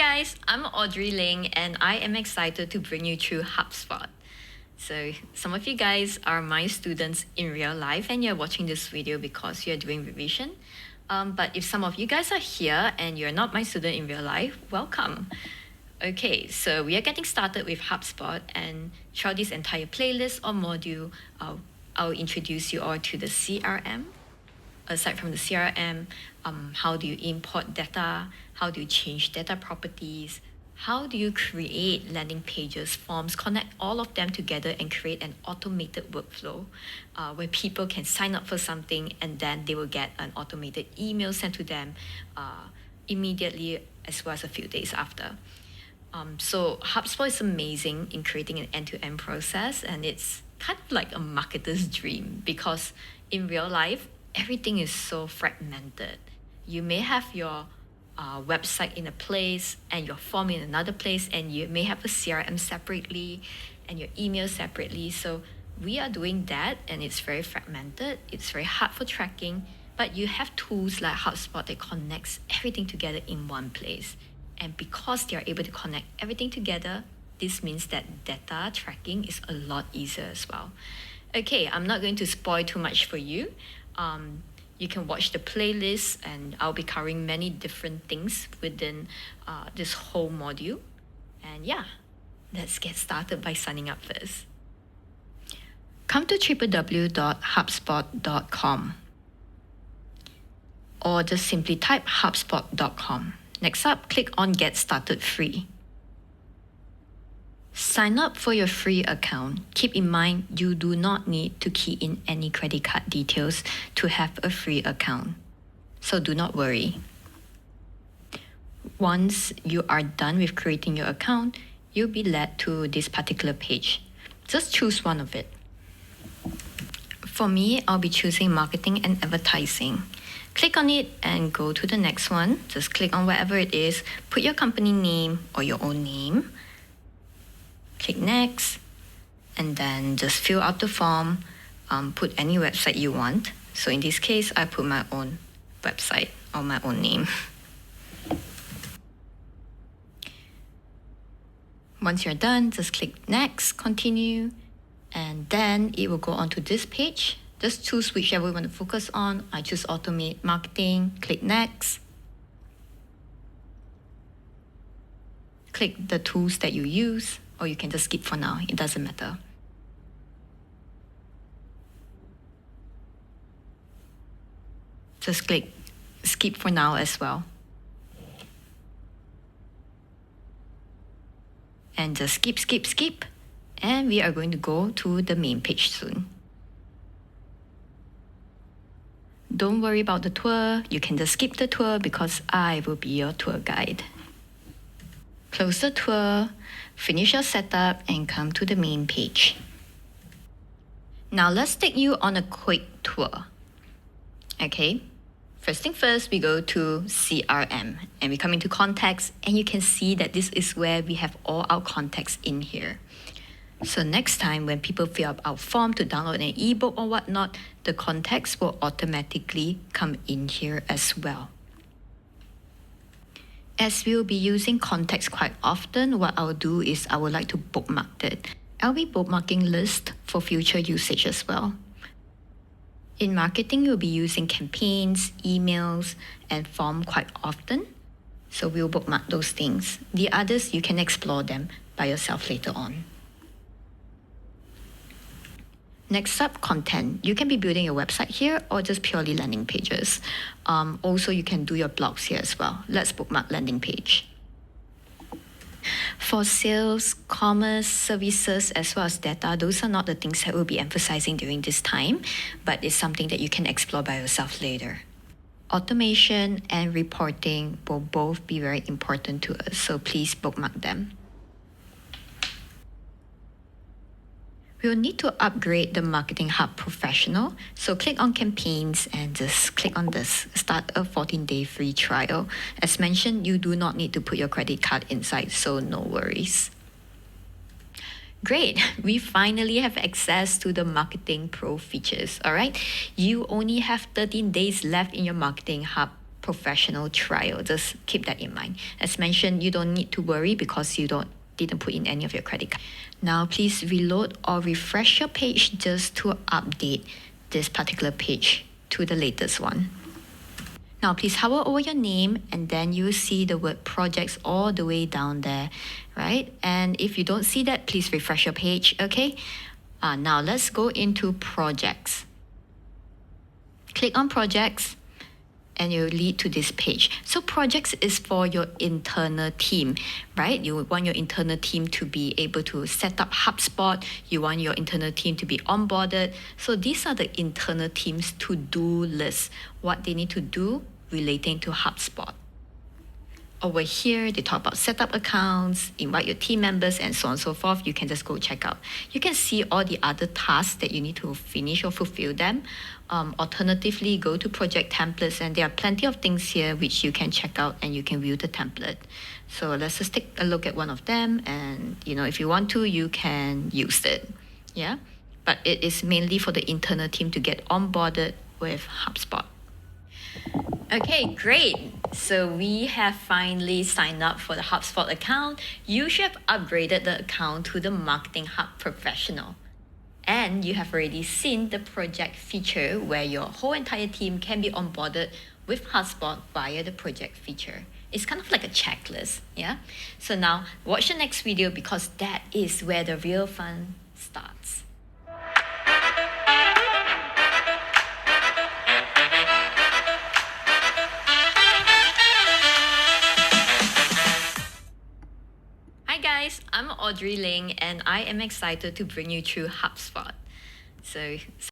guys, I'm Audrey Ling and I am excited to bring you through Hubspot. So some of you guys are my students in real life and you're watching this video because you're doing revision. But if some of you guys are here and you're not my student in real life, welcome. Okay, so we are getting started with Hubspot, and throughout this entire playlist or module, I'll introduce you all to the CRM. Aside from the CRM, how do you import data? How do you change data properties? How do you create landing pages, forms, connect all of them together and create an automated workflow where people can sign up for something and then they will get an automated email sent to them immediately as well as a few days after. So HubSpot is amazing in creating an end-to-end process, and it's kind of like a marketer's dream because in real life, everything is so fragmented. You may have your website in a place and your form in another place, and you may have a CRM separately and your email separately. So we are doing that, and it's very fragmented. It's very hard for tracking, but you have tools like HubSpot that connects everything together in one place. And because they are able to connect everything together, this means that data tracking is a lot easier as well. Okay, I'm not going to spoil too much for you. You can watch the playlist, and I'll be covering many different things within this whole module. And yeah, let's get started by signing up first. Come to www.hubspot.com or just simply type hubspot.com. Next up, click on Get Started Free. Sign up for your free account. Keep in mind, you do not need to key in any credit card details to have a free account. So do not worry. Once you are done with creating your account, you'll be led to this particular page. Just choose one of it. For me, I'll be choosing marketing and advertising. Click on it and go to the next one. Just click on whatever it is. Put your company name or your own name. Click next, and then just fill out the form. Put any website you want. So in this case, I put my own website or my own name. Once you're done, just click next, continue, and then it will go on to this page. Just choose whichever you want to focus on. I choose automate marketing, click next. Click the tools that you use, or you can just skip for now, it doesn't matter. Just click skip for now as well. And just skip, skip, skip. And we are going to go to the main page soon. Don't worry about the tour. You can just skip the tour because I will be your tour guide. Close the tour, finish your setup, and come to the main page. Now let's take you on a quick tour. Okay, first thing first, we go to CRM and we come into context, and you can see that this is where we have all our contacts in here. So next time when people fill up our form to download an ebook or whatnot, the contacts will automatically come in here as well. As we'll be using contacts quite often, what I'll do is I would like to bookmark it. I'll be bookmarking lists for future usage as well. In marketing, you'll be using campaigns, emails, and form quite often. So we'll bookmark those things. The others, you can explore them by yourself later on. Next up, content. You can be building your website here or just purely landing pages. Also, you can do your blogs here as well. Let's bookmark landing page. For sales, commerce, services, as well as data, those are not the things that we'll be emphasizing during this time, but it's something that you can explore by yourself later. Automation and reporting will both be very important to us, so please bookmark them. We'll need to upgrade the Marketing Hub Professional. So click on campaigns and just click on this. Start a 14-day free trial. As mentioned, you do not need to put your credit card inside, so no worries. Great, we finally have access to the Marketing Pro features, all right? You only have 13 days left in your Marketing Hub professional trial. Just keep that in mind. As mentioned, you don't need to worry because you didn't put in any of your credit card. Now please reload or refresh your page just to update this particular page to the latest one. Now please hover over your name and then you will see the word projects all the way down there, right? And if you don't see that, please refresh your page, okay? Now let's go into projects. Click on projects and it will lead to this page. So projects is for your internal team, right? You want your internal team to be able to set up Hubspot. You want your internal team to be onboarded. So these are the internal team's to-do list, what they need to do relating to Hubspot. Over here, they talk about set up accounts, invite your team members, and so on and so forth. You can just go check out. You can see all the other tasks that you need to finish or fulfill them. Alternatively, go to project templates, and there are plenty of things here which you can check out and you can view the template. So let's just take a look at one of them, and if you want to, you can use it. Yeah, but it is mainly for the internal team to get onboarded with Hubspot. Okay, great. So we have finally signed up for the Hubspot account. You should have upgraded the account to the Marketing Hub Professional. And you have already seen the project feature where your whole entire team can be onboarded with Hubspot via the project feature. It's kind of like a checklist, yeah? So now watch the next video because that is where the real fun starts. Hi guys, I'm Audrey Ling and I am excited to bring you through Hubspot. So